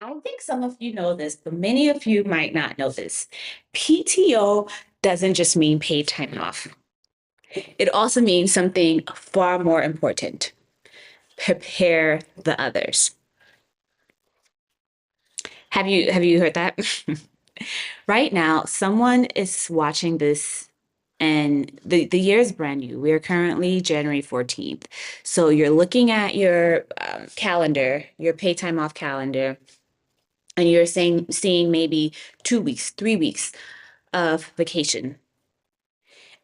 I think some of you know this, but many of you might not know this. PTO doesn't just mean paid time off. It also means something far more important. Prepare the others. Have you heard that? Right now, someone is watching this and the year is brand new. We are currently January 14th. So you're looking at your calendar, your pay time off calendar, and you're seeing maybe 2 weeks, 3 weeks of vacation.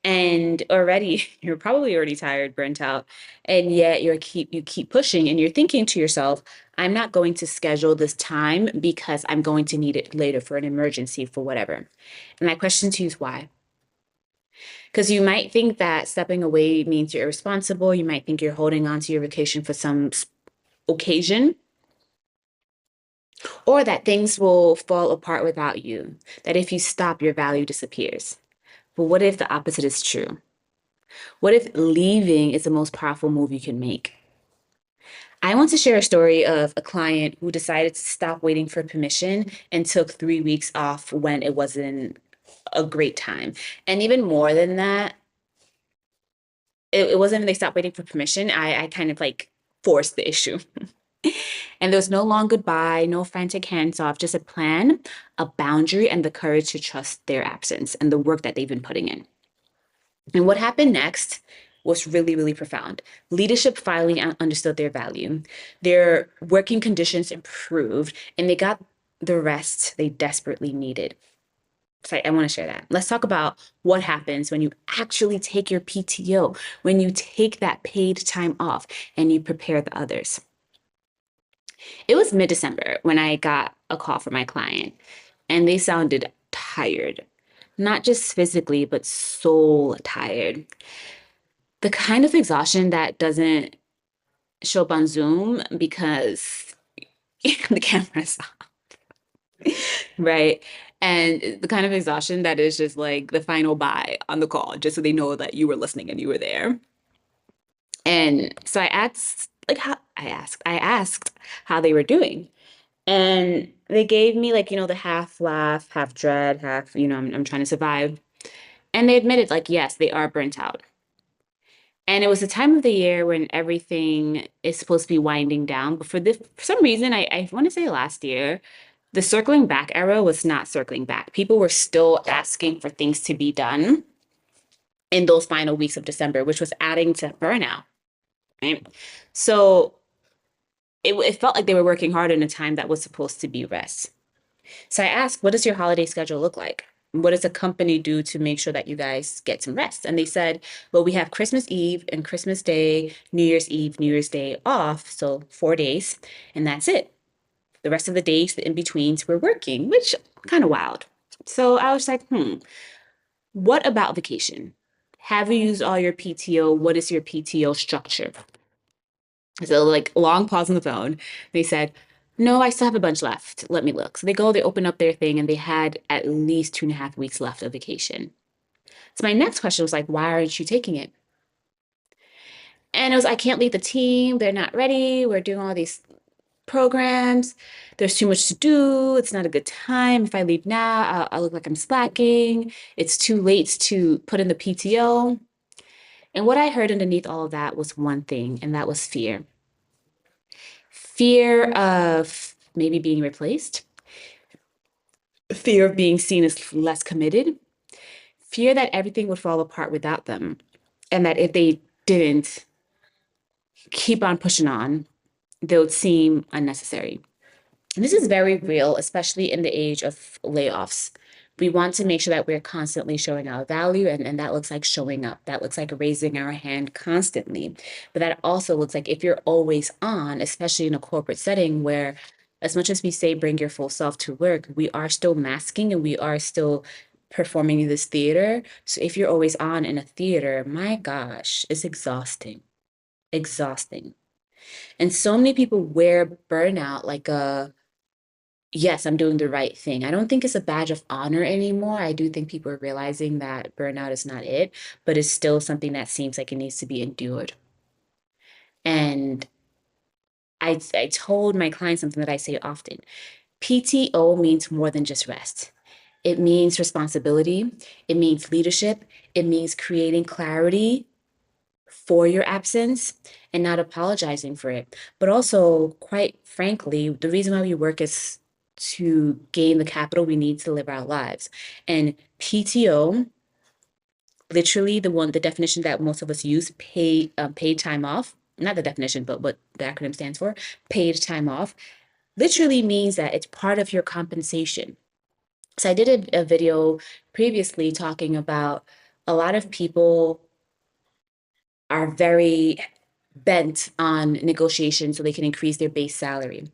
And already you're probably already tired, burnt out, and yet you keep pushing and you're thinking to yourself, I'm not going to schedule this time because I'm going to need it later for an emergency for whatever. And my question to you is why? Because you might think that stepping away means you're irresponsible. You might think you're holding on to your vacation for some occasion, or that things will fall apart without you, that if you stop, your value disappears. But what if the opposite is true? What if leaving is the most powerful move you can make? I want to share a story of a client who decided to stop waiting for permission and took 3 weeks off when it wasn't a great time. And even more than that, it wasn't they stopped waiting for permission. I kind of like forced the issue. And there was no long goodbye, no frantic hands off, just a plan, a boundary, and the courage to trust their absence and the work that they've been putting in. And what happened next was really, really profound. Leadership finally understood their value. Their working conditions improved, and they got the rest they desperately needed. So I want to share that. Let's talk about what happens when you actually take your PTO, when you take that paid time off and you prepare the others. It was mid-December when I got a call from my client, and they sounded tired, not just physically, but soul tired. The kind of exhaustion that doesn't show up on Zoom because the camera's off, right? And the kind of exhaustion that is just like the final bye on the call, just so they know that you were listening and you were there. And so I asked, like, I asked how they were doing. And they gave me like, the half laugh, half dread, half, I'm trying to survive. And they admitted, like, yes, they are burnt out. And it was the time of the year when everything is supposed to be winding down. But for some reason, I want to say last year, the circling back era was not circling back. People were still asking for things to be done in those final weeks of December, which was adding to burnout, right? So it felt like they were working hard in a time that was supposed to be rest. So I asked, what does your holiday schedule look like? What does the company do to make sure that you guys get some rest? And they said, well, we have Christmas Eve and Christmas Day, New Year's Eve, New Year's Day off. So 4 days, and that's it. The rest of the days, the in-betweens, we're working, which kind of wild. So I was like, what about vacation? Have you used all your PTO? What is your PTO structure? So like long pause on the phone. They said, no, I still have a bunch left. Let me look. So they go, they open up their thing, and they had at least 2.5 weeks left of vacation. So my next question was like, why aren't you taking it? And it was, I can't leave the team. They're not ready. We're doing all these programs. There's too much to do. It's not a good time. If I leave now, I'll look like I'm slacking. It's too late to put in the PTO. And what I heard underneath all of that was one thing, and that was fear. Fear of maybe being replaced, fear of being seen as less committed, fear that everything would fall apart without them, and that if they didn't keep on pushing on, they would seem unnecessary. And this is very real, especially in the age of layoffs. We want to make sure that we're constantly showing our value, and that looks like showing up. That looks like raising our hand constantly. But that also looks like if you're always on, especially in a corporate setting where, as much as we say bring your full self to work, we are still masking and we are still performing in this theater. So if you're always on in a theater, my gosh, it's exhausting. Exhausting. And so many people wear burnout like a yes, I'm doing the right thing. I don't think it's a badge of honor anymore. I do think people are realizing that burnout is not it, but it's still something that seems like it needs to be endured. And I told my clients something that I say often. PTO means more than just rest. It means responsibility. It means leadership. It means creating clarity for your absence and not apologizing for it. But also, quite frankly, the reason why we work is to gain the capital we need to live our lives. And PTO, literally the definition that most of us use, paid time off, not the definition, but what the acronym stands for, paid time off, literally means that it's part of your compensation. So I did a video previously talking about a lot of people are very bent on negotiation so they can increase their base salary,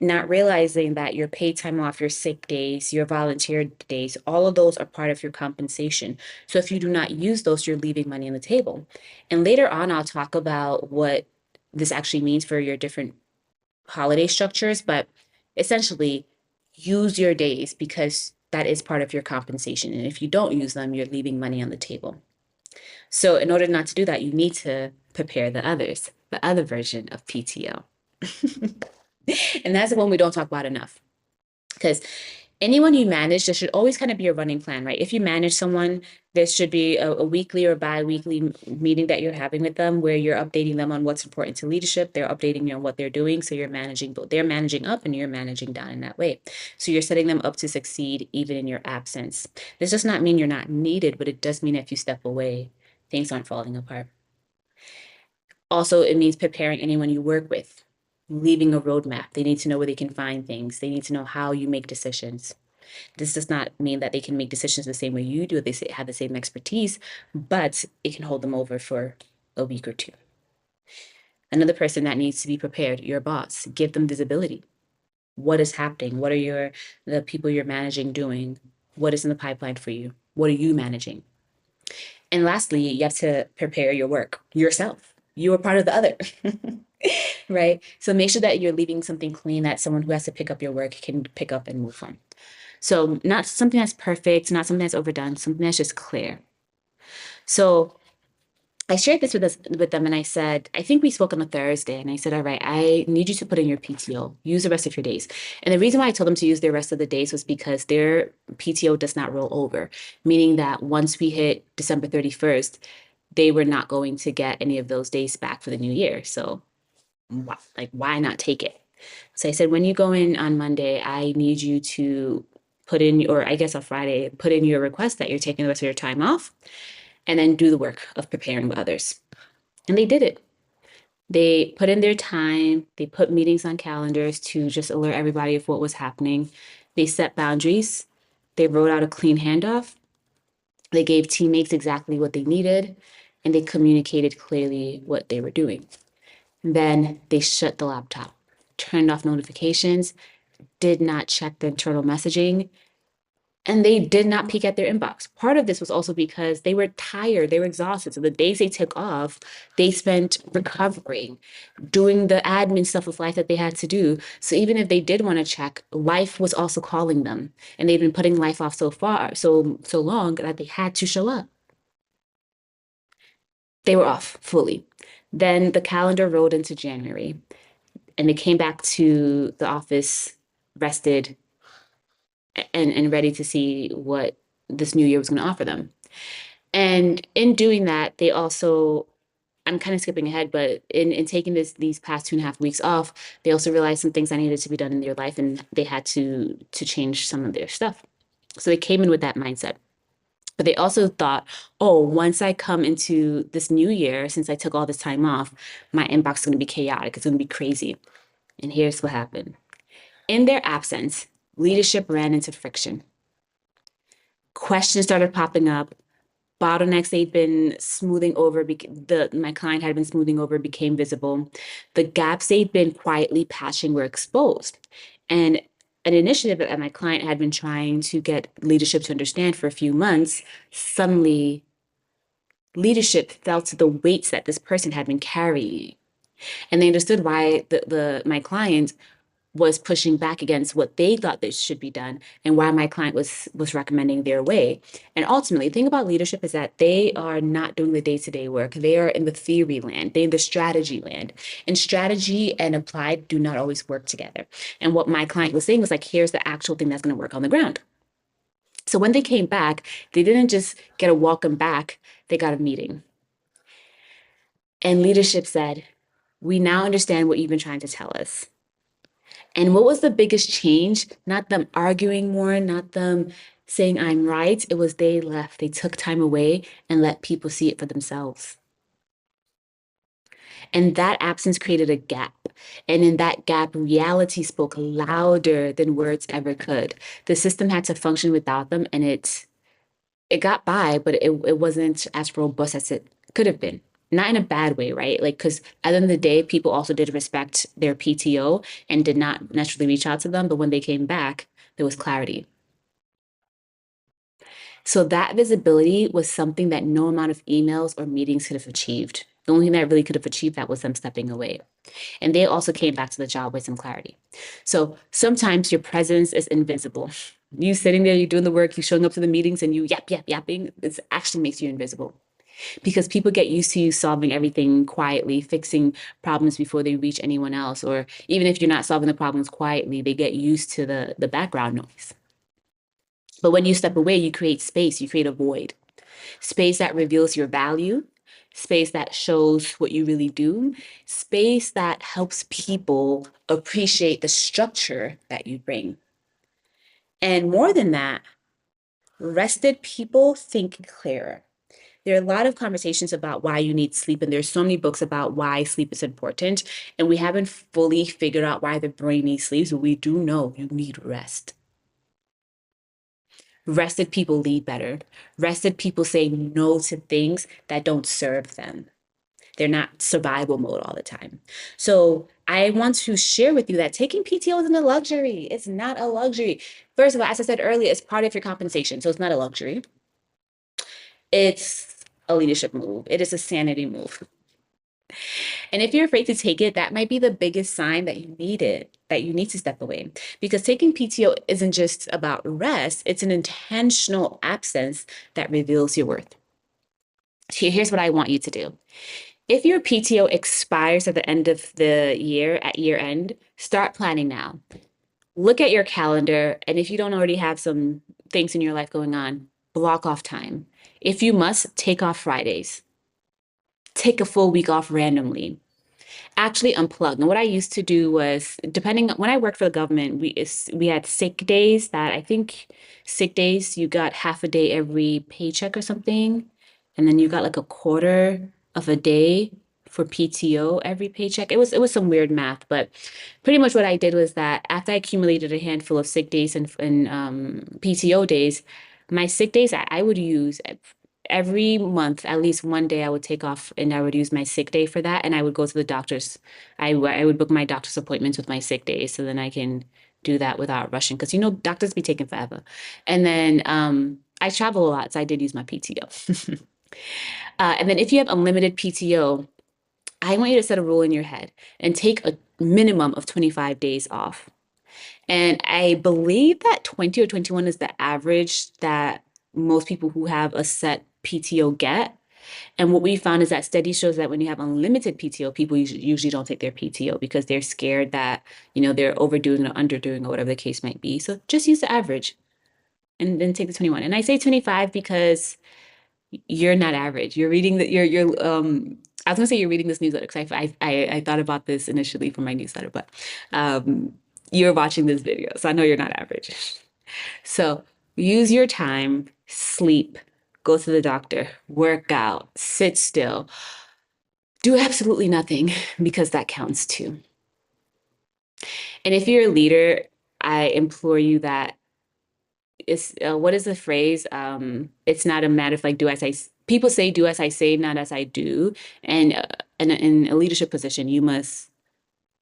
not realizing that your paid time off, your sick days, your volunteer days, all of those are part of your compensation. So if you do not use those, you're leaving money on the table. And later on, I'll talk about what this actually means for your different holiday structures, but essentially use your days because that is part of your compensation. And if you don't use them, you're leaving money on the table. So in order not to do that, you need to prepare the other version of PTO. And that's the one we don't talk about enough. Because anyone you manage, there should always kind of be a running plan, right? If you manage someone, there should be a weekly or bi-weekly meeting that you're having with them where you're updating them on what's important to leadership. They're updating you on what they're doing. So you're managing both. They're managing up and you're managing down in that way. So you're setting them up to succeed even in your absence. This does not mean you're not needed, but it does mean if you step away, things aren't falling apart. Also, it means preparing anyone you work with, leaving a roadmap. They need to know where they can find things. They need to know how you make decisions. This does not mean that they can make decisions the same way you do. They have the same expertise, but it can hold them over for a week or two. Another person that needs to be prepared, your boss, give them visibility. What is happening? What are the people you're managing doing? What is in the pipeline for you? What are you managing? And lastly, you have to prepare your work yourself. You are part of the other, right? So make sure that you're leaving something clean that someone who has to pick up your work can pick up and move on. So not something that's perfect, not something that's overdone, something that's just clear. So I shared this with them and I said, I think we spoke on a Thursday and I said, all right, I need you to put in your PTO, use the rest of your days. And the reason why I told them to use their rest of the days was because their PTO does not roll over, meaning that once we hit December 31st, they were not going to get any of those days back for the new year. So why not take it? So I said, when you go in on Monday, I need you to put in, or I guess on Friday, put in your request that you're taking the rest of your time off and then do the work of preparing with others. And they did it. They put in their time. They put meetings on calendars to just alert everybody of what was happening. They set boundaries. They wrote out a clean handoff. They gave teammates exactly what they needed, and they communicated clearly what they were doing. Then they shut the laptop, turned off notifications, did not check the internal messaging, and they did not peek at their inbox. Part of this was also because they were tired, they were exhausted. So the days they took off, they spent recovering, doing the admin stuff of life that they had to do. So even if they did want to check, life was also calling them. And they've been putting life off so long that they had to show up. They were off fully. Then the calendar rolled into January and they came back to the office rested and ready to see what this new year was going to offer them. And in doing that, they also, I'm kind of skipping ahead, but in taking these past 2.5 weeks off, they also realized some things that needed to be done in their life and they had to change some of their stuff. So they came in with that mindset. But they also thought, oh, once I come into this new year, since I took all this time off, my inbox is going to be chaotic. It's going to be crazy. And here's what happened. In their absence, leadership ran into friction. Questions started popping up. Bottlenecks they'd been smoothing over, my client had been smoothing over became visible. The gaps they'd been quietly patching were exposed. And an initiative that my client had been trying to get leadership to understand for a few months, suddenly leadership felt the weights that this person had been carrying. And they understood why my client was pushing back against what they thought that should be done and why my client was recommending their way. And ultimately, the thing about leadership is that they are not doing the day-to-day work. They are in the theory land, they're in the strategy land. And strategy and applied do not always work together. And what my client was saying was like, here's the actual thing that's going to work on the ground. So when they came back, they didn't just get a welcome back, they got a meeting. And leadership said, we now understand what you've been trying to tell us. And what was the biggest change? Not them arguing more, not them saying I'm right. It was they left. They took time away and let people see it for themselves. And that absence created a gap. And in that gap, reality spoke louder than words ever could. The system had to function without them, and it got by, but it wasn't as robust as it could have been. Not in a bad way, right? Like, because at the end of the day, people also did respect their PTO and did not naturally reach out to them. But when they came back, there was clarity. So that visibility was something that no amount of emails or meetings could have achieved. The only thing that really could have achieved that was them stepping away. And they also came back to the job with some clarity. So sometimes your presence is invisible. You sitting there, you're doing the work, you showing up to the meetings and you yapping, it actually makes you invisible because people get used to you solving everything quietly, fixing problems before they reach anyone else. Or even if you're not solving the problems quietly, they get used to the background noise. But when you step away, you create space, you create a void, space that reveals your value, space that shows what you really do, space that helps people appreciate the structure that you bring. And more than that, rested people think clearer. There are a lot of conversations about why you need sleep, and there's so many books about why sleep is important. And we haven't fully figured out why the brain needs sleep, so we do know you need rest. Rested people lead better. Rested people say no to things that don't serve them. They're not survival mode all the time. So I want to share with you that taking PTO isn't a luxury. It's not a luxury. First of all, as I said earlier, it's part of your compensation. So it's not a luxury. It's a leadership move. It is a sanity move. And if you're afraid to take it, that might be the biggest sign that you need it, that you need to step away. Because taking PTO isn't just about rest, it's an intentional absence that reveals your worth. Here's what I want you to do. If your PTO expires at the end of the year, at year end, start planning now. Look at your calendar, and if you don't already have some things in your life going on, block off time. If you must, take off Fridays. Take a full week off randomly. Actually unplug. And what I used to do was, depending when I worked for the government, we had sick days that I think sick days you got half a day every paycheck or something, and then you got like a quarter of a day for PTO every paycheck. It was some weird math, but pretty much what I did was that after I accumulated a handful of sick days and PTO days, my sick days I would use every month, at least one day I would take off and I would use my sick day for that. And I would go to the doctor's. I would book my doctor's appointments with my sick days so then I can do that without rushing. Because, doctors be taking forever. And then I travel a lot, so I did use my PTO. And then if you have unlimited PTO, I want you to set a rule in your head and take a minimum of 25 days off. And I believe that 20 or 21 is the average that most people who have a set PTO get. And what we found is that study shows that when you have unlimited PTO, people usually don't take their PTO because they're scared that, they're overdoing or underdoing or whatever the case might be. So just use the average and then take the 21. And I say 25 because you're not average. You're reading that I was gonna say you're reading this newsletter because I thought about this initially for my newsletter, but um, you're watching this video, so I know you're not average. So use your time, sleep, go to the doctor, work out, sit still, do absolutely nothing because that counts too. And if you're a leader, I implore you that it's what is the phrase? It's not a matter of like do as I people say do as I say, not as I do. And in a leadership position, you must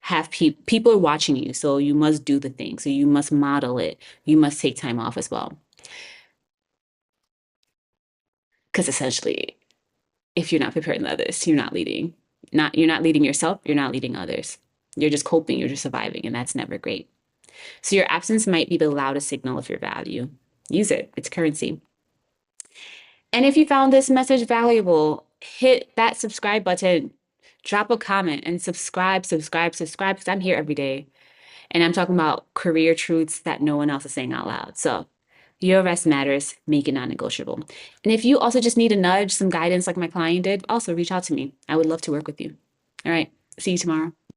have people are watching you, so you must do the thing. So you must model it. You must take time off as well, because essentially, if you're not preparing others, you're not leading. You're not leading yourself. You're not leading others. You're just coping, you're just surviving, and that's never great. So your absence might be the loudest signal of your value. Use it, it's currency. And if you found this message valuable, hit that subscribe button, drop a comment, and subscribe, because I'm here every day. And I'm talking about career truths that no one else is saying out loud. So your rest matters, make it non-negotiable. And if you also just need a nudge, some guidance like my client did, also reach out to me. I would love to work with you. All right, see you tomorrow.